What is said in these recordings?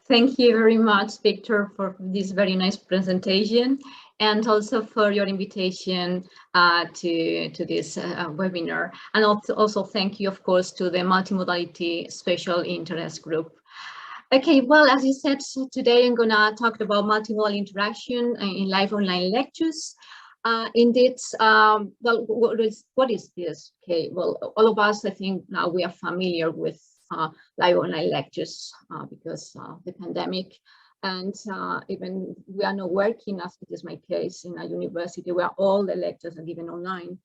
Thank you very much, Victor, for this very nice presentation, and also for your invitation to this webinar. And also thank you, of course, to the Multimodality Special Interest Group. Okay, well, as you said, today I'm going to talk about multimodal interaction in live online lectures. Indeed, well, what is this? Okay, well, all of us, I think now we are familiar with live online lectures because of the pandemic. And even we are not working, as it is my case, in a university where all the lectures are given online.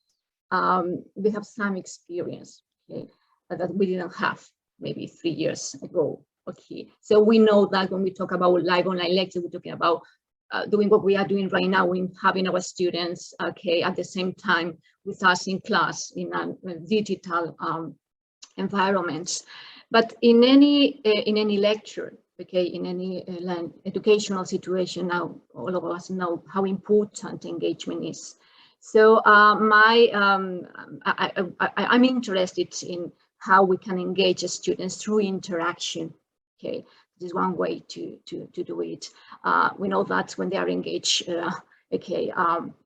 We have some experience, okay, that we didn't have maybe 3 years ago. Okay, so we know that when we talk about live online lectures, we're talking about doing what we are doing right now, in having our students, okay, at the same time with us in class in a digital environment. But in any lecture, okay, in any educational situation, now all of us know how important engagement is. So I'm interested in how we can engage students through interaction. Okay, this is one way to do it. We know that when they are engaged, okay,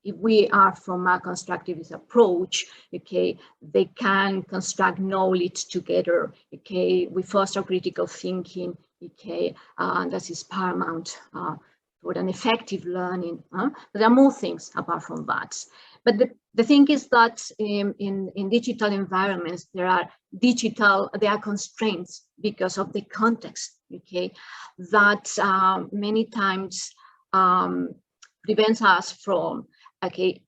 if we are from a constructivist approach, okay, they can construct knowledge together. Okay, we foster critical thinking. Okay, and that is paramount for an effective learning. But there are more things apart from that. But the thing is that in digital environments, there are constraints because of the context, okay, that many times prevents us from, okay,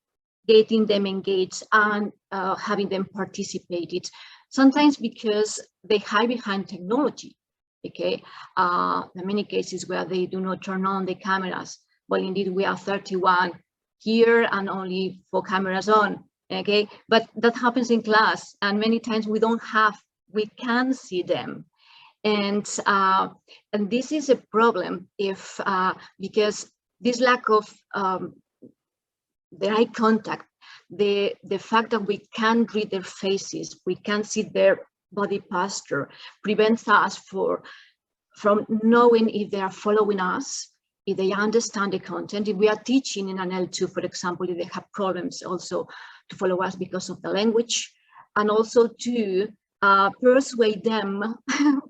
getting them engaged and having them participated. Sometimes because they hide behind technology, okay. There are many cases where they do not turn on the cameras. Well, indeed, we are 31 here and only 4 cameras on, okay, but that happens in class, and many times we can see them, and this is a problem if because this lack of the eye contact, the fact that we can't read their faces, we can't see their body posture, prevents us from knowing if they are following us, if they understand the content. If we are teaching in an L2, for example, if they have problems also to follow us because of the language, and also to persuade them,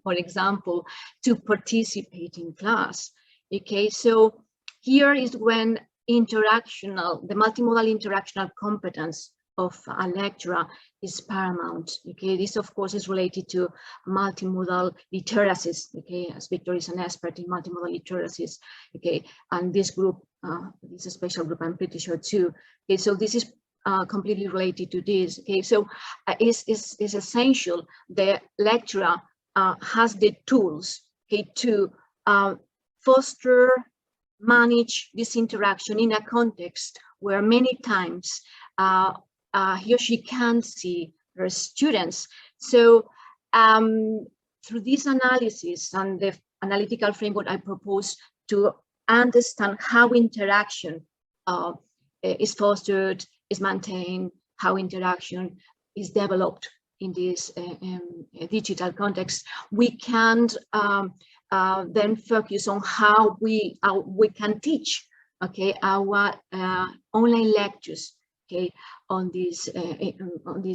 for example, to participate in class. Okay, so here is when the multimodal interactional competence of a lecturer is paramount. Okay, this of course is related to multimodal literacies. Okay, as Victor is an expert in multimodal literacies. Okay, and this group, this is a special group, I'm pretty sure too. Okay, so this is completely related to this. Okay, so it's essential the lecturer has the tools, okay, to foster, manage this interaction in a context where many times he or she can see her students. So through this analysis and the analytical framework, I propose to understand how interaction is fostered, is maintained, how interaction is developed in this digital context. We can then focus on how we can teach, okay, our online lectures, okay, on this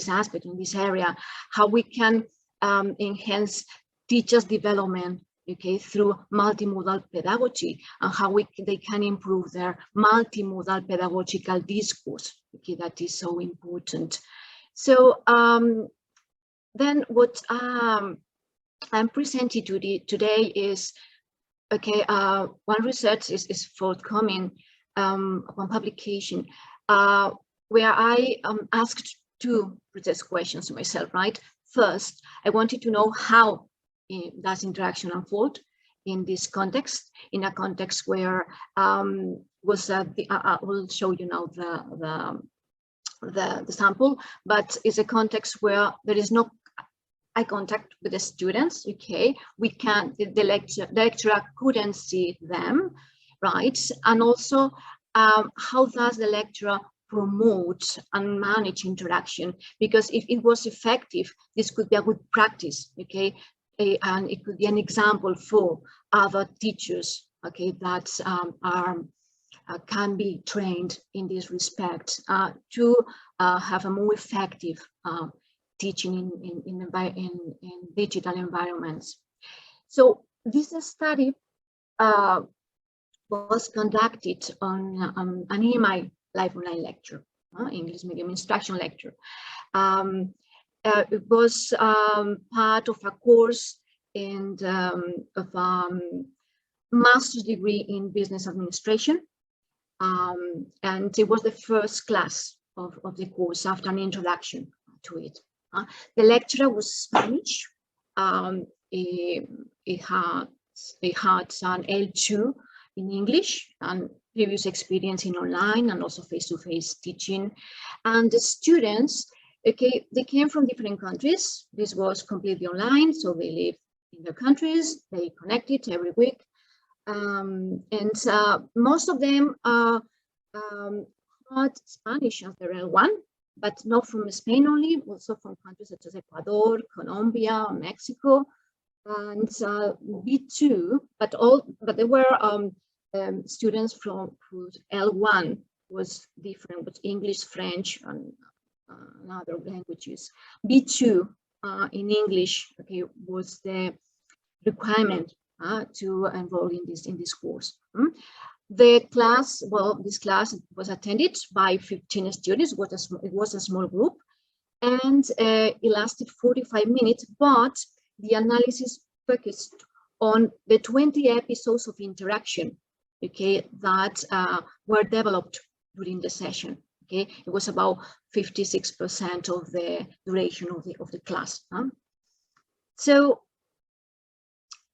aspect, in this area, how we can enhance teachers' development, okay, through multimodal pedagogy, and how they can improve their multimodal pedagogical discourse, okay, that is so important. So then what I'm presenting today is, okay, one research is forthcoming, one publication, where I asked 2 research questions to myself, right? First, I wanted to know how does interaction unfold in this context, in a context where I will show you now the sample, but it's a context where there is no eye contact with the students, okay? The lecturer couldn't see them, right? And also, how does the lecturer promote and manage interaction? Because if it was effective, this could be a good practice, okay? and it could be an example for other teachers, okay, that can be trained in this respect to have a more effective teaching in digital environments. So this study was conducted on an EMI live online lecture, English medium instruction lecture. It was part of a course and of master's degree in business administration. And it was the first class of the course after an introduction to it. The lecturer was Spanish. It had an L2 in English and previous experience in online and also face-to-face teaching. And the students, okay, they came from different countries. This was completely online, so they live in their countries. They connected every week. And most of them had Spanish as their L1, but not from Spain only, also from countries such as Ecuador, Colombia, Mexico, and B2. But there were students from whose L1 was different, with English, French, and other languages. B2 in English, okay, was the requirement to enroll in this course. The class, well, this class was attended by 15 students. It was a small group, and it lasted 45 minutes, but the analysis focused on the 20 episodes of interaction, okay, that were developed during the session. Okay, it was about 56% of the duration of the class. So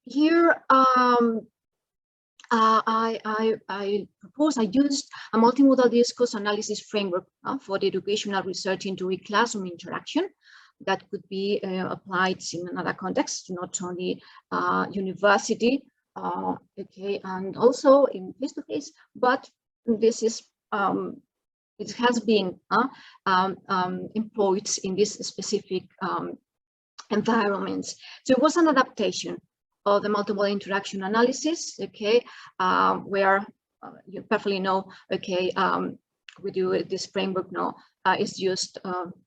here I used a multimodal discourse analysis framework for the educational research into a classroom interaction that could be applied in another context, not only university, okay, and also in face-to-face, but this is it has been employed in this specific environments. So it was an adaptation of the multimodal interaction analysis, okay, where you perfectly know, okay, we do this framework now is used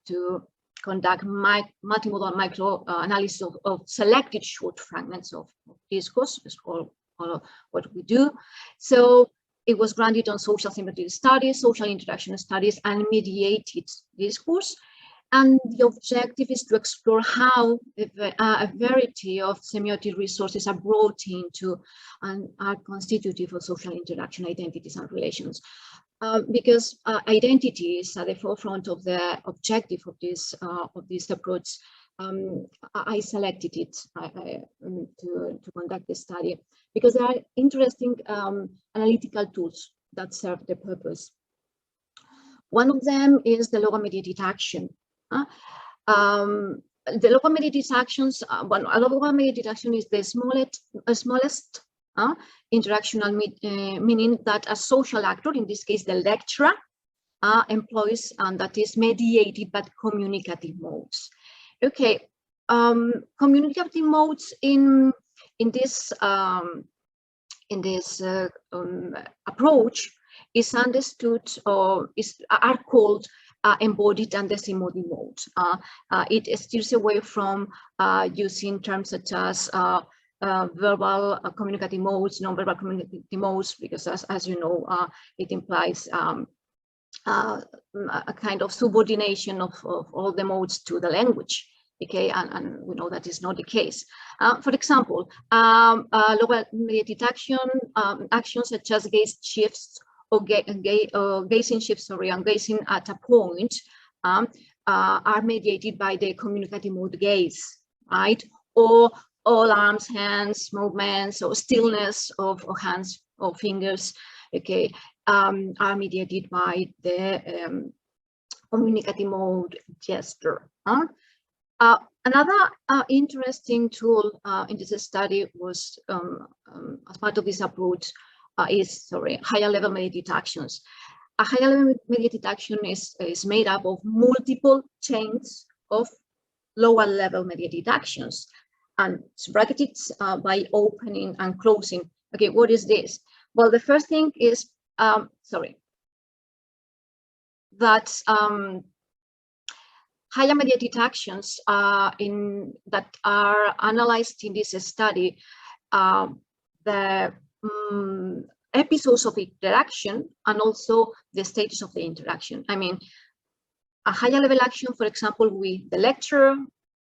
to conduct multimodal micro analysis of selected short fragments of discourse. It's all what we do. So it was granted on social semiotic studies, social interaction studies, and mediated discourse. And the objective is to explore how a variety of semiotic resources are brought into and are constitutive of social interaction, identities, and relations. Because identity is at the forefront of the objective of this approach. I selected it to conduct the study because there are interesting analytical tools that serve the purpose. One of them is the logo-mediated action. The logo-mediated actions, a logo-mediated action is the smallest interactional meaning that a social actor, in this case the lecturer, employs, and that is mediated by communicative modes. Okay, communicative modes in this approach is understood or are called embodied and decimodal modes. It steers away from using terms such as verbal communicative modes, non-verbal communicative modes, because as you know, it implies a kind of subordination of all the modes to the language. Okay, and we know that is not the case. For example, logo-mediated actions such as gaze shifts or gazing shifts, and gazing at a point are mediated by the communicative mode gaze, right? Or all arms, hands, movements, or stillness of hands or fingers, okay, are mediated by the communicative mode gesture. Another interesting tool in this study was, as part of this approach, higher level mediated actions. A higher level mediated action is made up of multiple chains of lower level mediated actions. and it's bracketed by opening and closing. Okay, what is this? Well, the first thing is, that higher mediated actions that are analyzed in this study, the episodes of interaction and also the stages of the interaction. I mean, a higher level action, for example, with the lecture,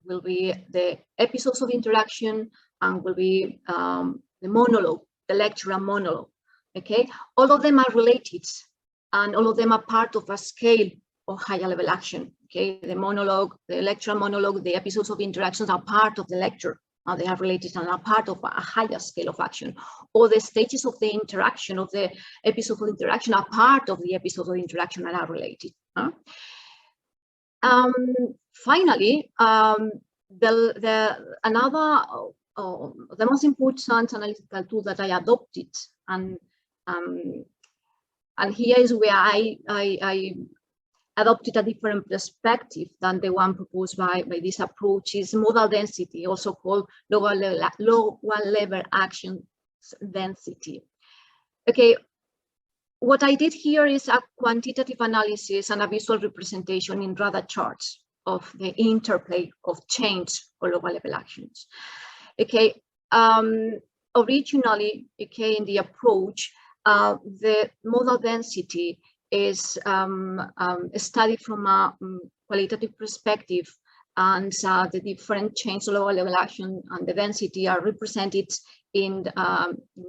will be the episodes of interaction, and will be the monologue, the lecture and monologue. Okay, all of them are related, and all of them are part of a scale of higher level action. Okay, the monologue, the lecture and monologue, the episodes of interactions are part of the lecture. They are related and are part of a higher scale of action. Or the stages of the interaction, of the episode of interaction, are part of the episode of interaction and are related. Finally, the most important analytical tool that I adopted, and here is where I adopted a different perspective than the one proposed by this approach, is modal density, also called lower level action density. Okay, what I did here is a quantitative analysis and a visual representation in radar charts of the interplay of change or lower level actions. Okay, originally, okay, in the approach, the modal density is studied from a qualitative perspective, and the different change of lower level action and the density are represented in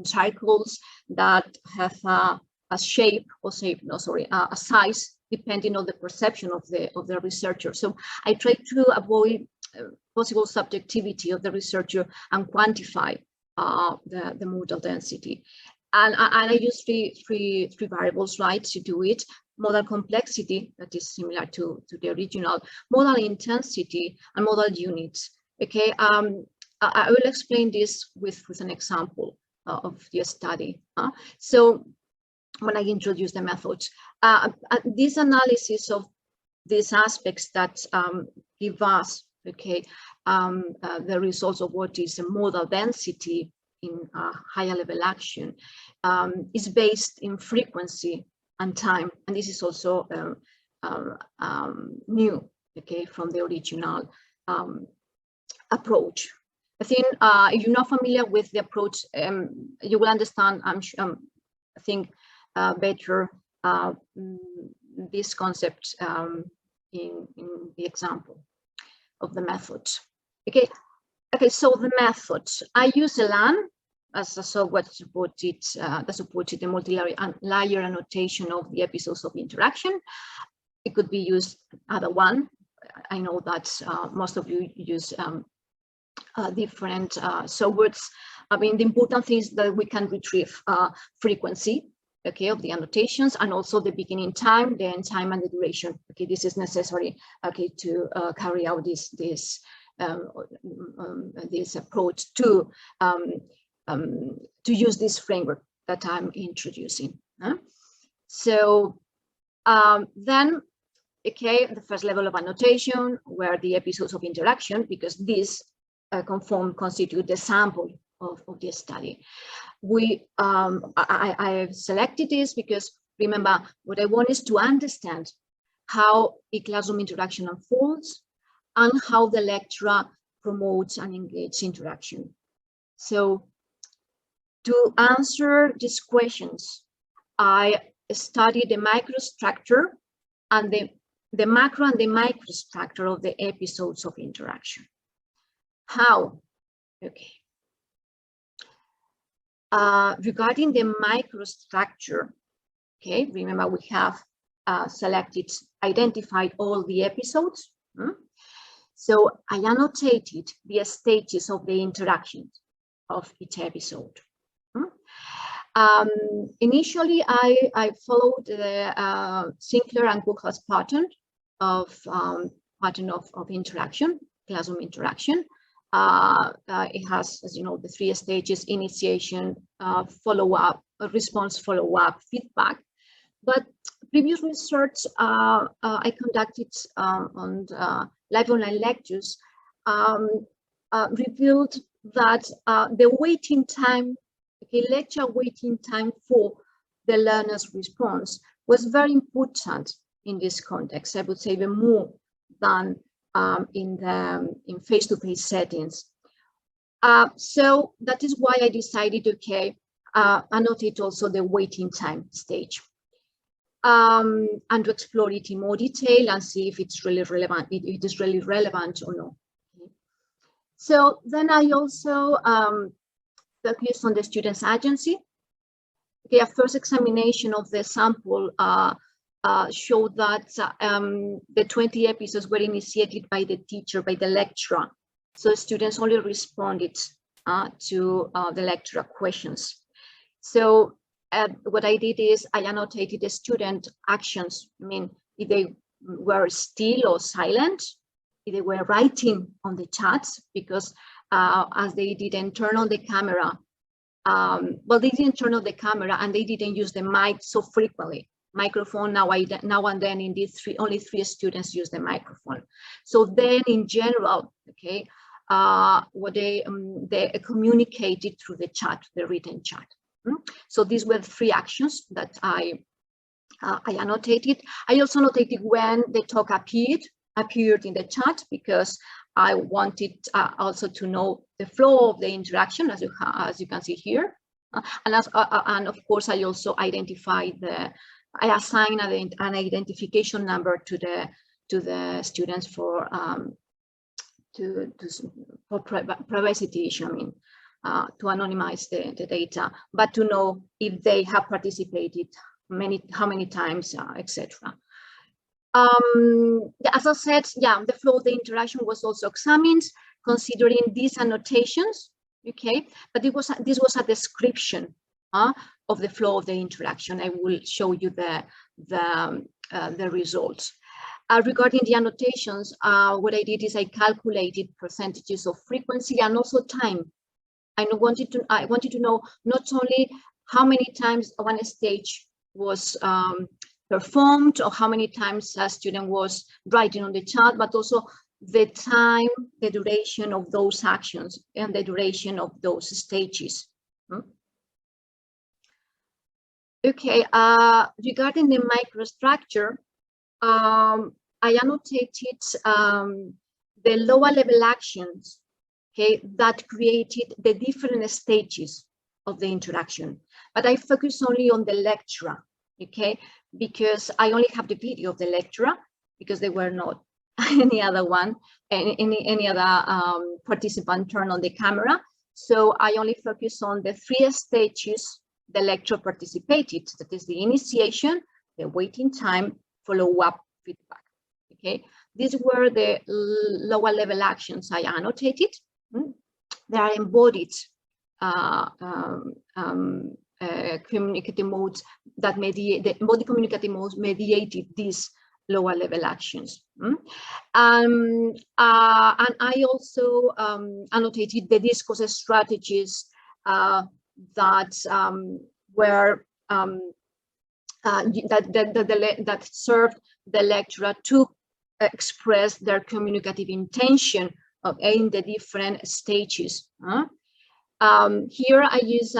circles that have a shape, or a size, depending on the perception of the researcher. So I try to avoid possible subjectivity of the researcher and quantify the modal density. And I use three variables, right, to do it. Modal complexity, that is similar to the original, modal intensity, and modal units. Okay, I will explain this with an example of the study. So when I introduce the methods, this analysis of these aspects that give us, okay, the results of what is a modal density in higher level action, is based in frequency and time, and this is also new, okay, from the original approach. I think if you're not familiar with the approach, you will understand, I think, better this concept in the example of the methods. Okay. Okay, so the methods. I use Elan as a software that supported the multi-layer annotation of the episodes of interaction. It could be used other one. I know that most of you use different softwares. I mean, the important thing is that we can retrieve frequency, okay, of the annotations, and also the beginning time, the end time, and the duration. Okay, this is necessary, okay, to carry out this approach to use this framework that I'm introducing. So then, okay, the first level of annotation were the episodes of interaction, because these constitute the sample of the study. I've selected this because, remember, what I want is to understand how a classroom interaction unfolds and how the lecturer promotes and engages interaction. So to answer these questions, I studied the microstructure and the macro and the microstructure of the episodes of interaction. How? Okay. Regarding the microstructure, okay, remember we have identified all the episodes. So I annotated the stages of the interactions of each episode. Initially, I followed the Sinclair and Cookhouse pattern of interaction, classroom interaction. It has, as you know, the 3 stages: initiation, follow-up, response, follow-up, feedback. But previous research I conducted on live online lectures revealed that the waiting time, okay, lecture waiting time for the learner's response was very important in this context. I would say even more than in face-to-face settings. So that is why I decided, okay, annotate also the waiting time stage, and to explore it in more detail and see if it's really relevant, it is really relevant or not. Okay. So then I also focused on the student's agency. Okay, a first examination of the sample showed that the 20 episodes were initiated by the teacher, by the lecturer. So students only responded to the lecturer questions. So what I did is I annotated the student actions. I mean, if they were still or silent, if they were writing on the chat, because as they didn't turn on the camera, well, they didn't turn on the camera and they didn't use the mic so frequently. Microphone now and then, indeed, only 3 students use the microphone. So then, in general, okay, what they communicated through the chat, the written chat. So these were 3 actions that I annotated. I also notated when the talk appeared in the chat, because I wanted also to know the flow of the interaction, as you can see here, and of course I also identified I assigned an identification number to the students for privacy issue. I mean, to anonymize the data, but to know if they have participated, how many times, etc. As I said, yeah, the flow of the interaction was also examined, considering these annotations. Okay, but this was a description of the flow of the interaction. I will show you the results. Regarding the annotations, what I did is I calculated percentages of frequency and also time. I wanted to know not only how many times one stage was performed or how many times a student was writing on the chat, but also the time, the duration of those actions and the duration of those stages. Okay, regarding the microstructure, I annotated the lower level actions, okay, that created the different stages of the interaction. But I focus only on the lecturer, okay, because I only have the video of the lecturer, because there were not any other one, any other participant turned on the camera. So I only focus on the 3 stages the lecturer participated. That is the initiation, the waiting time, follow-up, feedback. Okay, these were the lower level actions I annotated. They are embodied communicative modes that mediate, the embodied communicative modes mediated these lower level actions. And I also annotated the discourse strategies that were that served the lecturer to express their communicative intention in the different stages. Here I use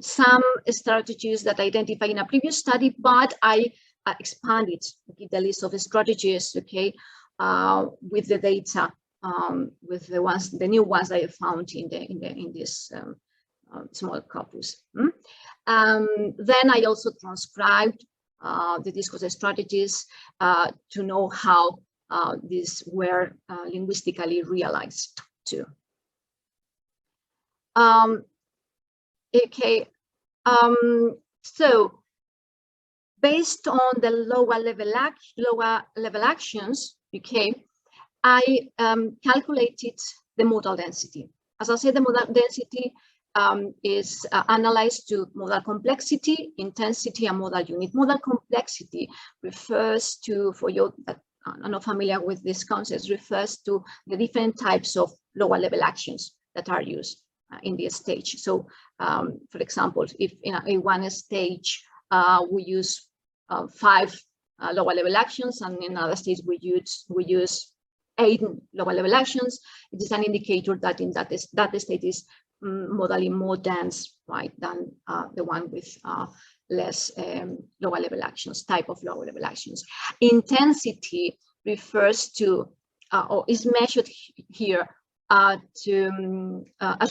some strategies that I identified in a previous study, but I expanded the list of strategies, okay, with the data, with the new ones I found in this small corpus. Then I also transcribed the discourse strategies to know how these were linguistically realized too. Okay, so based on the lower level actions, okay, I calculated the modal density. As I said, the modal density is analyzed to modal complexity, intensity, and modal unit. Modal complexity refers to, for you that are not familiar with these concepts, refers to the different types of lower level actions that are used in this stage. So, for example, if in one stage we use 5 lower level actions, and in another stage we use aiding lower level actions. It is an indicator that in that state is modally more dense, right, than the one with less lower level actions, type of lower level actions. Intensity refers to, or is measured here as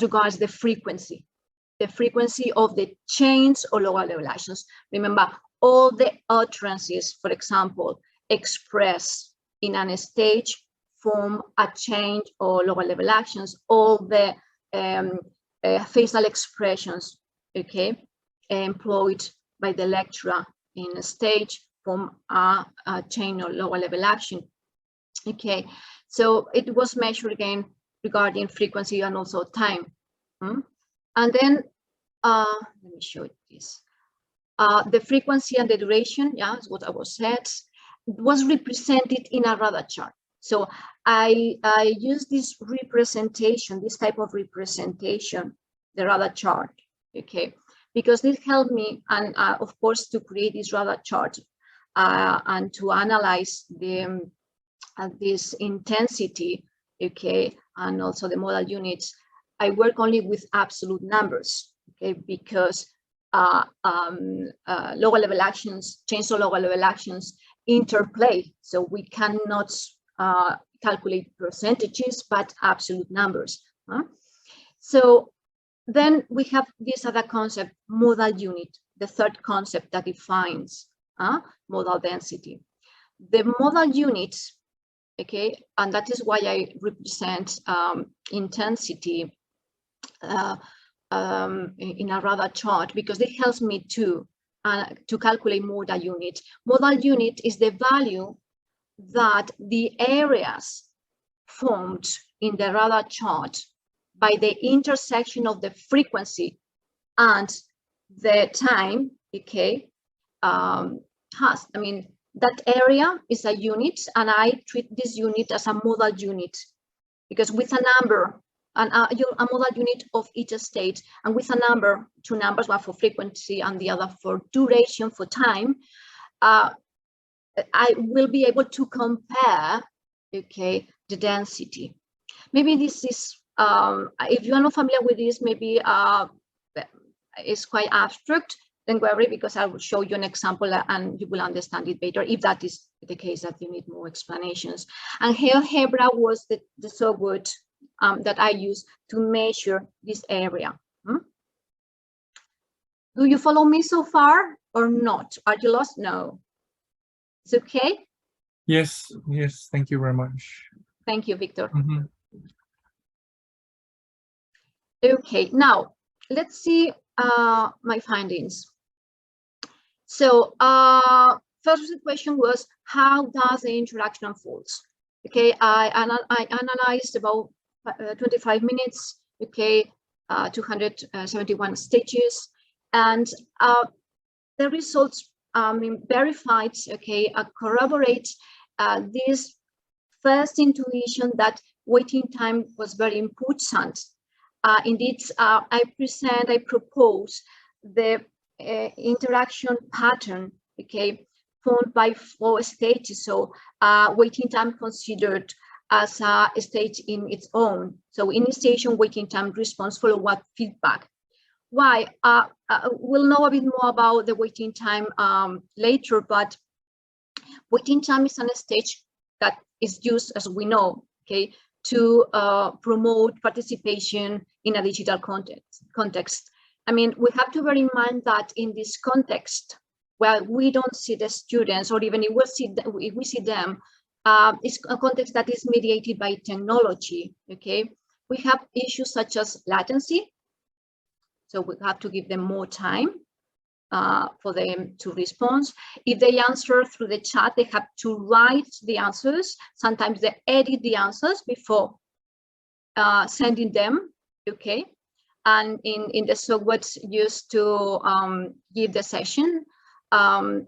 regards the frequency of the change or lower level actions. Remember, all the utterances, for example, expressed in an stage form a change or lower level actions. All the facial expressions, okay, employed by the lecturer in a stage form a change or lower level action. Okay, so it was measured again regarding frequency and also time. And then let me show you this. The frequency and the duration, yeah, is what I was said, was represented in a radar chart. So I use this representation, this type of representation, the radar chart, okay, because this helped me, and of course, to create this radar chart and to analyze the this intensity, okay, and also the modal units. I work only with absolute numbers, okay, because lower level actions, change of lower level actions interplay. So we cannot calculate percentages, but absolute numbers. So then we have this other concept, modal unit, the third concept that defines modal density. The modal units, okay, and that is why I represent intensity in a radar chart, because it helps me to calculate modal unit. Modal unit is the value that the areas formed in the radar chart by the intersection of the frequency and the time, okay, has. I mean, that area is a unit, and I treat this unit as a modal unit, because with a number, and a modal unit of each state, and with a number, two numbers, one for frequency and the other for duration, for time, I will be able to compare, okay, the density. Maybe this is, if you are not familiar with this, maybe it's quite abstract, don't worry, because I will show you an example and you will understand it better if that is the case, that you need more explanations. And GeoGebra was the software that I use to measure this area. Do you follow me so far or not? Are you lost? No. It's okay? Yes, yes, thank you very much. Thank you, Victor. Okay, now let's see my findings. So first question was, how does the interaction unfold? Okay, I analyzed about 25 minutes, okay, 271 stages, and the results verified, okay, corroborate this first intuition that waiting time was very important. Indeed, I propose the interaction pattern, okay, formed by 4 stages. So waiting time considered as a stage in its own. So initiation, waiting time, response, follow-up, feedback. Why? We'll know a bit more about the waiting time later, but waiting time is a stage that is used, as we know, okay, to promote participation in a digital context. I mean, we have to bear in mind that in this context, where we don't see the students, or even if we see them, it's a context that is mediated by technology, okay? We have issues such as latency, so we have to give them more time for them to respond. If they answer through the chat, they have to write the answers. Sometimes they edit the answers before sending them, okay? And in the software used to give the session, you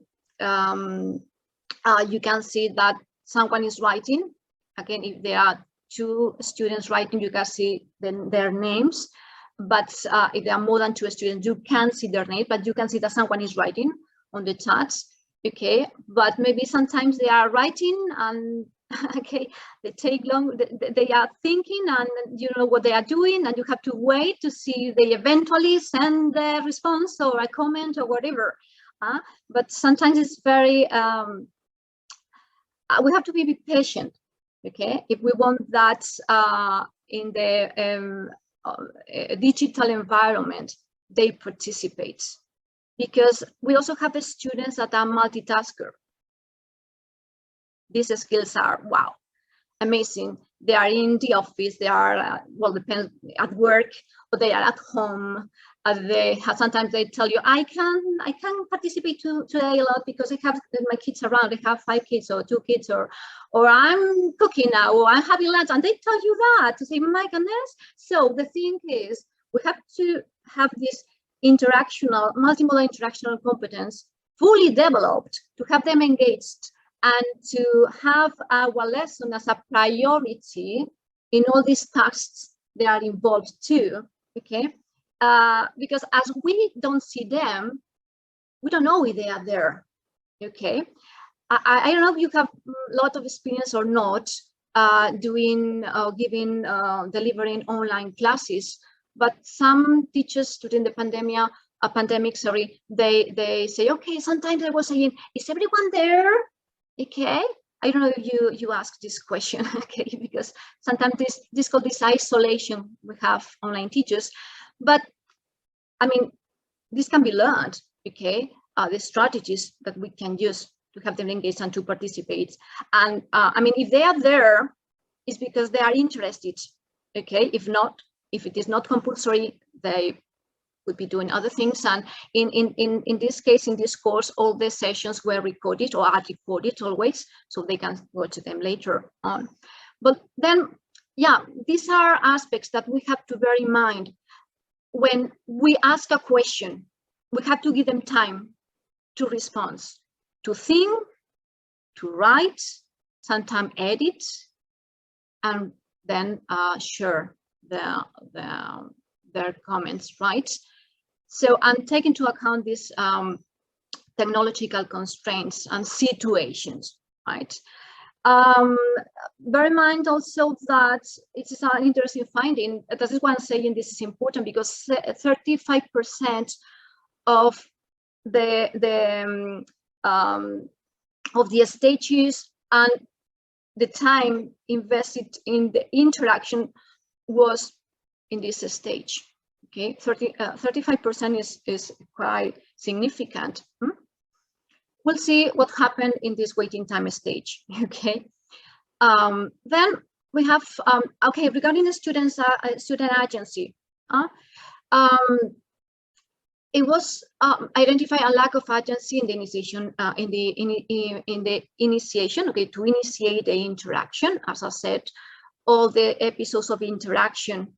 can see that someone is writing. Again, if there are 2 students writing, you can see their names. But if there are more than 2 students, you can't see their name, but you can see that someone is writing on the chat, okay? But maybe sometimes they are writing and Okay, they take long, they are thinking and you know what they are doing, and you have to wait to see if they eventually send the response or a comment or whatever. But sometimes it's very, we have to be patient, okay, if we want that in the digital environment, they participate. Because we also have the students that are multitasker. These skills are, wow, amazing. They are in the office, they are, well, depends, at work, or they are at home. Sometimes they tell you, I can participate today a lot because I have my kids around. I have 5 kids or 2 kids, or I'm cooking now, or I'm having lunch, and they tell you that to say, my goodness. So the thing is, we have to have this interactional, multimodal interactional competence fully developed to have them engaged and to have our lesson as a priority in all these tasks they are involved too, okay? Because as we don't see them, we don't know if they are there, okay? I don't know if you have a lot of experience or not doing, delivering online classes, but some teachers during the pandemic, they say, okay, sometimes I was saying, is everyone there? Okay, I don't know if you ask this question, okay, because sometimes this called this isolation we have online teachers, but I mean, this can be learned, okay, the strategies that we can use to have them engaged and to participate. And I mean, if they are there, it's because they are interested, okay, if it is not compulsory, they would be doing other things. And in this case, in this course, all the sessions were recorded or are recorded always, so they can watch them later on. But then, yeah, these are aspects that we have to bear in mind. When we ask a question, we have to give them time to respond, to think, to write, sometimes edit, and then share their comments, right? So, and take into account these technological constraints and situations, right? Bear in mind also that it is an interesting finding. That is why I'm saying this is important, because 35% of the stages and the time invested in the interaction was in this stage. Okay, 35% is quite significant. We'll see what happened in this waiting time stage. Okay, then we have okay, regarding the student agency. It was identify a lack of agency in the initiation, in the initiation. Okay, to initiate the interaction. As I said, all the episodes of interaction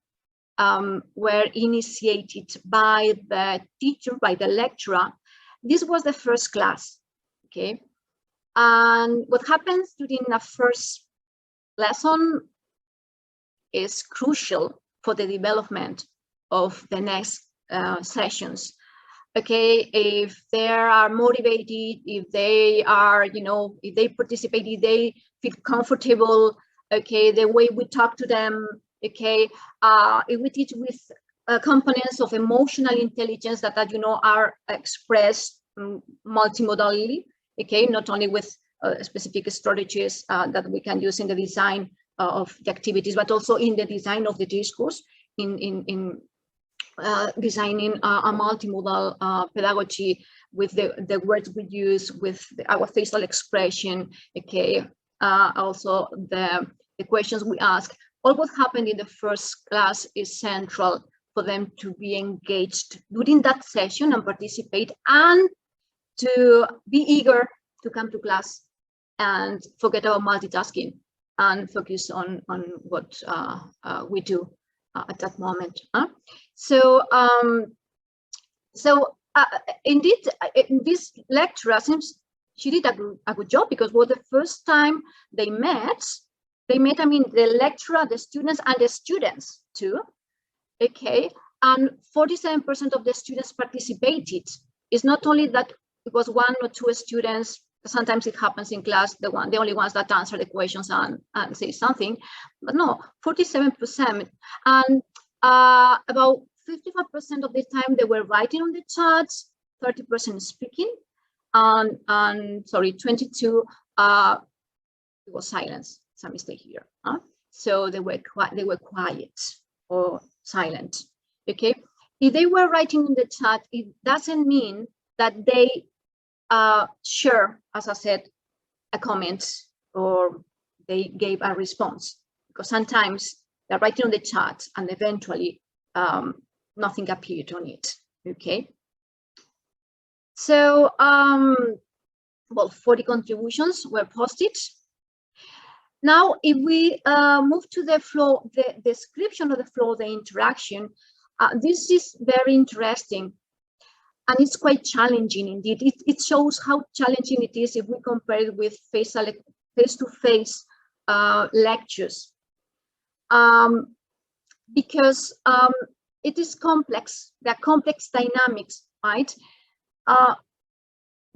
were initiated by the teacher, by the lecturer. This was the first class, okay? And what happens during the first lesson is crucial for the development of the next sessions. Okay, if they are motivated, if they are, you know, if they participate, if they feel comfortable, okay, the way we talk to them, okay, if we teach with components of emotional intelligence that you know are expressed multimodally, okay, not only with specific strategies that we can use in the design of the activities, but also in the design of the discourse, in designing a multimodal pedagogy with the words we use, with our facial expression, okay, also the questions we ask. All what happened in the first class is central for them to be engaged during that session and participate, and to be eager to come to class and forget about multitasking and focus on what we do at that moment. So indeed, this lecturer seems she did a good job, because was the first time they met. I mean, the lecturer, the students, and the students too. Okay, and 47% of the students participated. It's not only that it was 1 or 2 students Sometimes it happens in class, the only ones that answer the questions and say something, but no, 47%. And about 55% of the time they were writing on the chats, 30% speaking, and sorry, 22 it was silence. Some mistake here. So they were quiet or silent. Okay, if they were writing in the chat, it doesn't mean that they share, as I said, a comment or they gave a response, because sometimes they're writing on the chat and eventually nothing appeared on it. Okay, so well, 40 contributions were posted. Now, if we move to the flow, the description of the flow, the interaction, this is very interesting. And it's quite challenging indeed. It shows how challenging it is if we compare it with face-to-face lectures. Because it is complex, there are complex dynamics, right?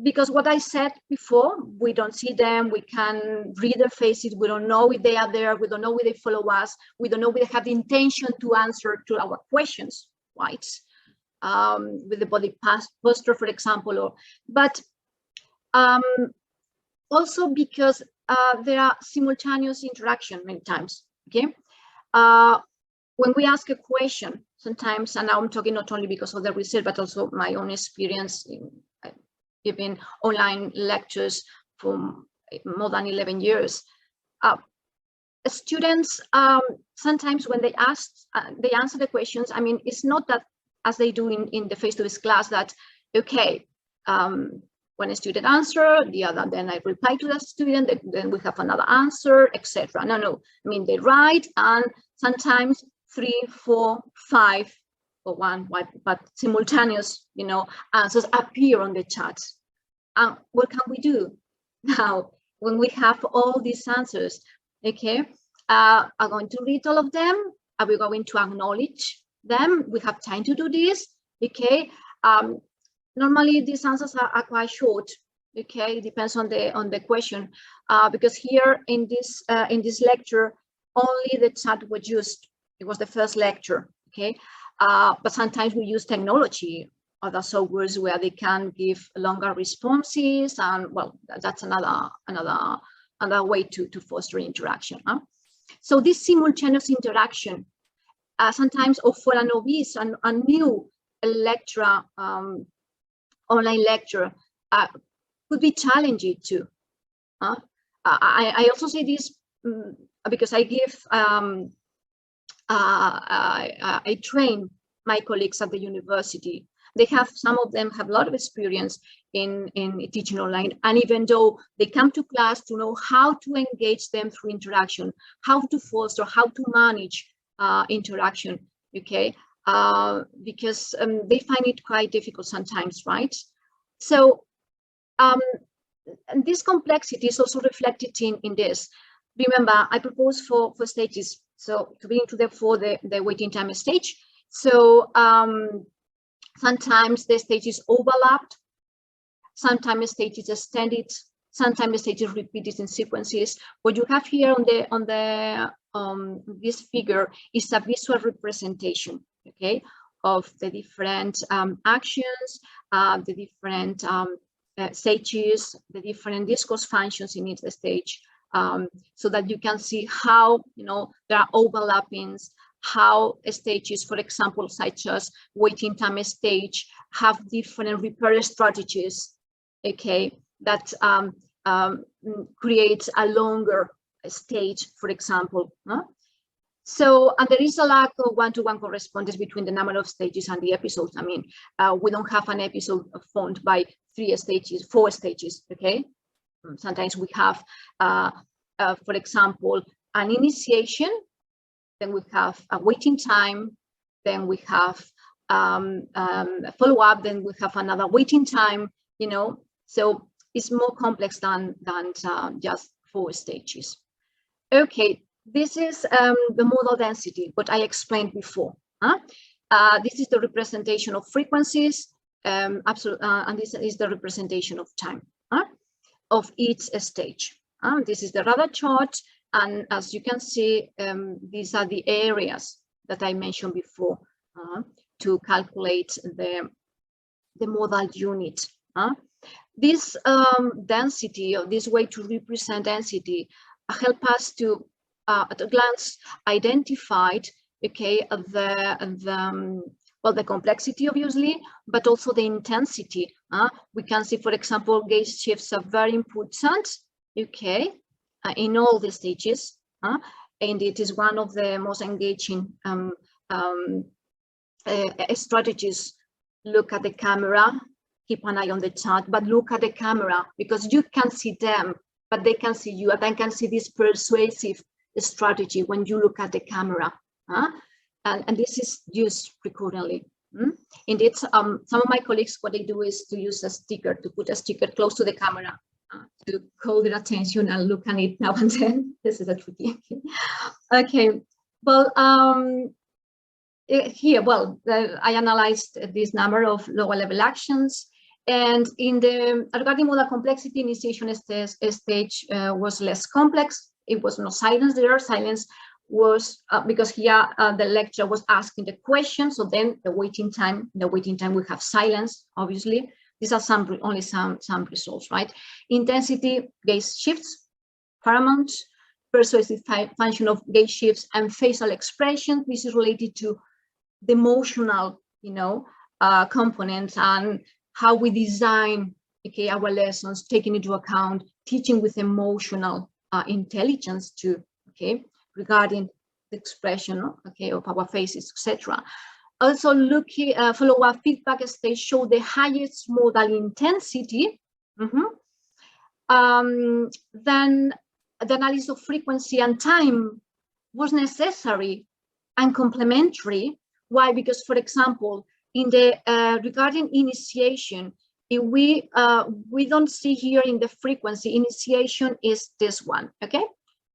Because what I said before, we don't see them, we can read their faces, we don't know if they are there, we don't know if they follow us, we don't know if they have the intention to answer to our questions, right? With the body posture, for example, but also because there are simultaneous interaction many times, okay? When we ask a question, sometimes, and now I'm talking not only because of the research, but also my own experience in giving online lectures for more than 11 years. Students, sometimes when they answer the questions, I mean, it's not that as they do in the face-to-face class that, okay, when a student answer, the other, then I reply to the student, then we have another answer, etc. No, I mean, they write and sometimes 3, 4, 5, or 1, but simultaneous, you know, answers appear on the chat. What can we do now when we have all these answers? Okay, I'm going to read all of them. Are we going to acknowledge them? We have time to do this. Okay. Normally these answers are quite short. Okay, it depends on the question. Because here in this lecture, only the chat was used. It was the first lecture. Okay, but sometimes we use technology, other softwares where they can give longer responses, and well, that's another way to foster interaction. So this simultaneous interaction, sometimes for a novice and a new lecturer, online lecture, could be challenging too. I also say this because I give I train my colleagues at the university. They have, some of them have a lot of experience in teaching online, and even though they come to class to know how to engage them through interaction, how to foster, how to manage interaction, okay, because they find it quite difficult sometimes, right? So and this complexity is also reflected in this. Remember, I propose for stages. So to be into the waiting time stage. So sometimes the stage is overlapped, sometimes the stage is extended, sometimes the stage is repeated in sequences. What you have here on this figure is a visual representation, okay, of the different actions, the different stages, the different discourse functions in each stage, so that you can see how, you know, there are overlappings, how stages, for example, such as waiting time stage, have different repair strategies, okay, that creates a longer stage, for example. So, and there is a lack of one-to-one correspondence between the number of stages and the episodes. I mean, we don't have an episode formed by 3 stages, 4 stages, okay? Sometimes we have, for example, an initiation, then we have a waiting time, then we have a follow-up, then we have another waiting time, you know? So it's more complex than just 4 stages. Okay. This is the modal density, what I explained before. This is the representation of frequencies, and this is the representation of time. of each stage. This is the radar chart, and as you can see, these are the areas that I mentioned before to calculate the modal unit. This density, or this way to represent density, help us to at a glance identify, okay, well, the complexity obviously, but also the intensity. We can see, for example, gaze shifts are very important, okay, in all the stages, and it is one of the most engaging strategies. Look at the camera, keep an eye on the chat, but look at the camera, because you can see them, but they can see you, and I can see this persuasive strategy when you look at the camera. And this is used recurrently. Indeed, some of my colleagues, what they do is to use a sticker, to put a sticker close to the camera to call their attention and look at it now and then. This is a tricky. Okay, well, here, well, I analyzed this number of lower level actions, and in the regarding modal complexity, initiation stage was less complex. It was no silence there. Silence was because here the lecturer was asking the question, so then the waiting time. In the waiting time, we have silence. Obviously, these are only some results, right? Intensity, gaze shifts, paramount. Persuasive function of gaze shifts and facial expression. This is related to the emotional, components and how we design, okay, our lessons, taking into account teaching with emotional intelligence too, okay, regarding the expression, okay, of our faces, etc. Also, looking follow-up feedback stage show the highest modal intensity. Then the analysis of frequency and time was necessary and complementary. Why? Because, for example, in the regarding initiation, if we don't see here in the frequency, initiation is this one, okay?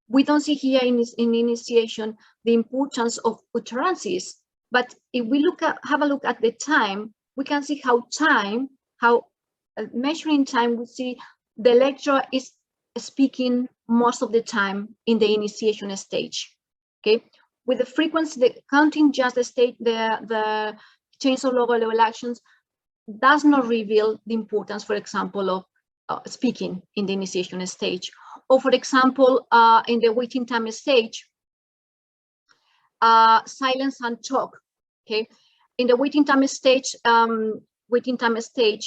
We don't see here in initiation the importance of utterances, but if we have a look at the time, we can see how measuring time, we see the lecturer is speaking most of the time in the initiation stage, okay? With the frequency, the counting just the state, the change of lower level actions does not reveal the importance, for example, of speaking in the initiation stage. Or, for example, in the waiting time stage, silence and talk. Okay, in the waiting time stage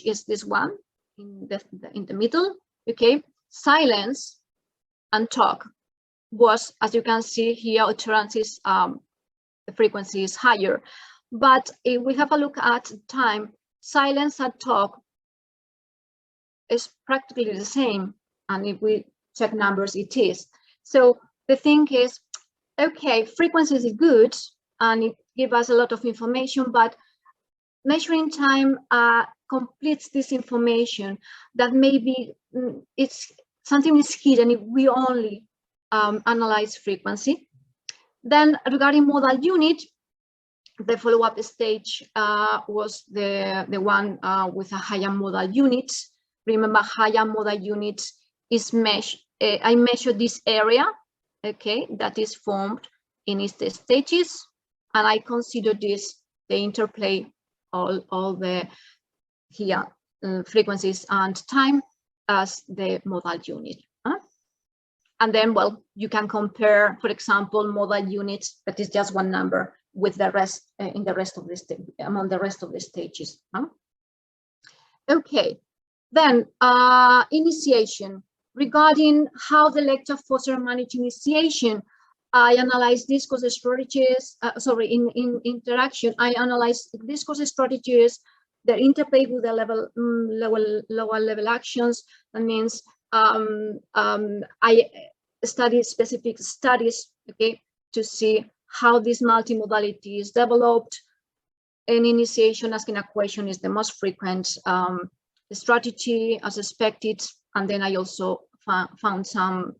is this one in the middle. Okay, silence and talk was, as you can see here, utterances, the frequency is higher. But if we have a look at time, silence and talk is practically the same. And if we check numbers, it is. So the thing is, okay, frequency is good and it gives us a lot of information, but measuring time completes this information that maybe it's something is hidden if we only analyze frequency. Then regarding modal unit, the follow-up stage was the one with a higher modal unit. Remember, higher modal unit is I measured this area, okay, that is formed in its stages, and I consider this the interplay all the here frequencies and time as the modal unit. And then, well, you can compare, for example, modal units, that is just one number, with the rest in the rest of the among the rest of the stages. Okay, then initiation. Regarding how the lecture foster manage initiation, I analyzed discourse strategies. In interaction, I analyzed discourse strategies, their interplay with the lower level actions. That means I studied specific studies, okay, to see how this multimodality is developed. In initiation, asking a question is the most frequent strategy as expected. And then I also found some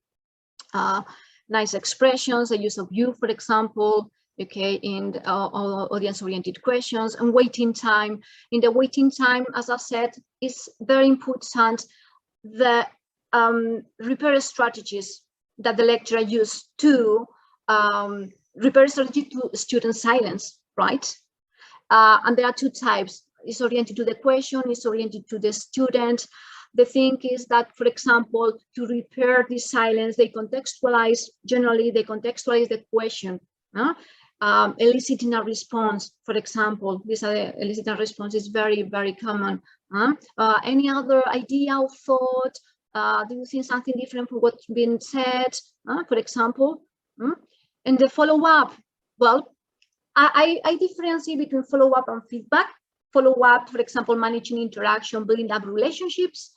nice expressions, the use of you, for example, okay, in audience-oriented questions, and waiting time. In the waiting time, as I said, is very important. The repair strategies that the lecturer used to repair strategy to student silence, right? And there are two types. It's oriented to the question, it's oriented to the student. The thing is that, for example, to repair this silence, generally they contextualize the question, eliciting a response, for example. This eliciting a response is very, very common. Any other idea or thought? Do you think something different from what's been said, for example? And the follow-up, well, I differentiate between follow-up and feedback. Follow-up, for example, managing interaction, building up relationships.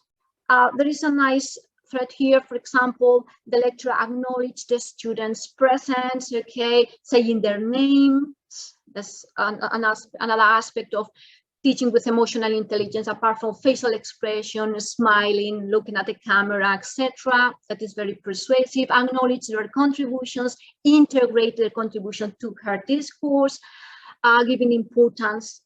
There is a nice thread here, for example, the lecturer acknowledges the student's presence, okay, saying their names. That's another aspect of teaching with emotional intelligence, apart from facial expression, smiling, looking at the camera, etc. That is very persuasive. Acknowledge their contributions, integrate their contribution to her discourse, giving importance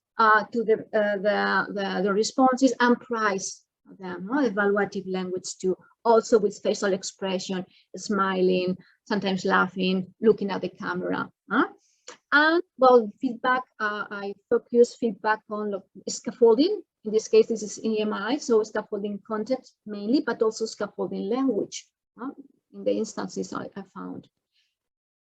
to the responses, and prize them, evaluative language too, also with facial expression, smiling, sometimes laughing, looking at the camera. And well, feedback, I focus feedback on scaffolding. In this case, this is EMI, so scaffolding content mainly, but also scaffolding language in the instances I found.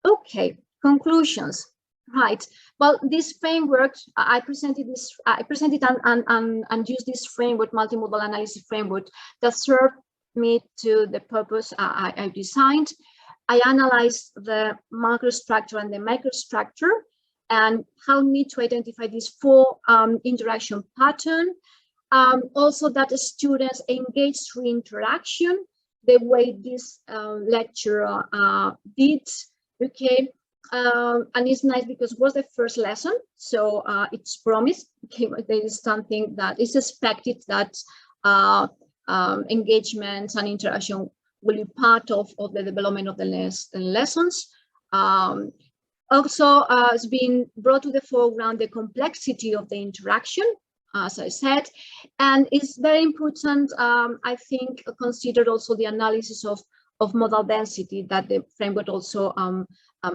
Okay, conclusions. Right. Well, this framework, I presented and used this framework, multimodal analysis framework, that served me to the purpose I designed. I analyzed the macrostructure and the microstructure and helped me to identify these four interaction patterns. Also that the students engage through interaction, the way this lecturer did, okay. And it's nice because it was the first lesson, so it's promised. Okay, there is something that is expected that engagements and interaction will be part of the development of the lessons. Also, it's been brought to the foreground the complexity of the interaction, as I said, and it's very important, I think, considered also the analysis of modal density that the framework also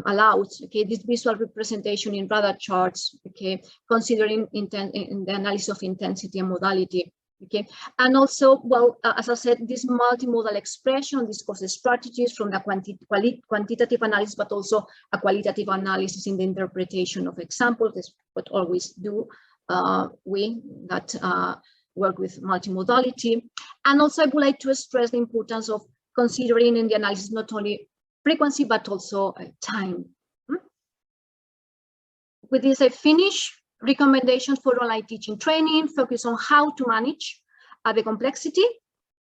allows. Okay, this visual representation in radar charts, okay, considering in the analysis of intensity and modality. Okay, and also, well, as I said, this multimodal expression, discourse strategies from the quantitative analysis, but also a qualitative analysis in the interpretation of examples. That's what always do we that work with multimodality. And also, I would like to stress the importance of considering in the analysis not only frequency, but also time. With this, I finish. Recommendations for online teaching training, focus on how to manage the complexity,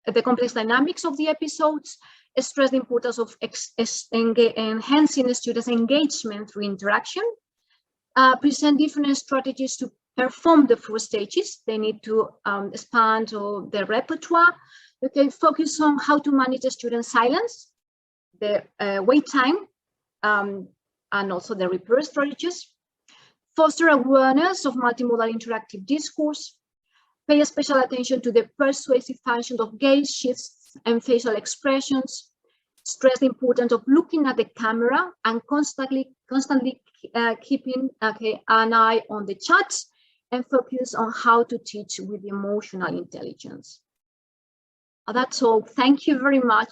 the complex dynamics of the episodes, stress the importance of enhancing the students' engagement through interaction, present different strategies to perform the four stages. They need to expand their repertoire. Okay, focus on how to manage the student silence, the wait time, and also the repair strategies. Foster awareness of multimodal interactive discourse. Pay special attention to the persuasive function of gaze shifts and facial expressions. Stress the importance of looking at the camera and constantly keeping an eye on the chat, and focus on how to teach with emotional intelligence. That's all. Thank you very much.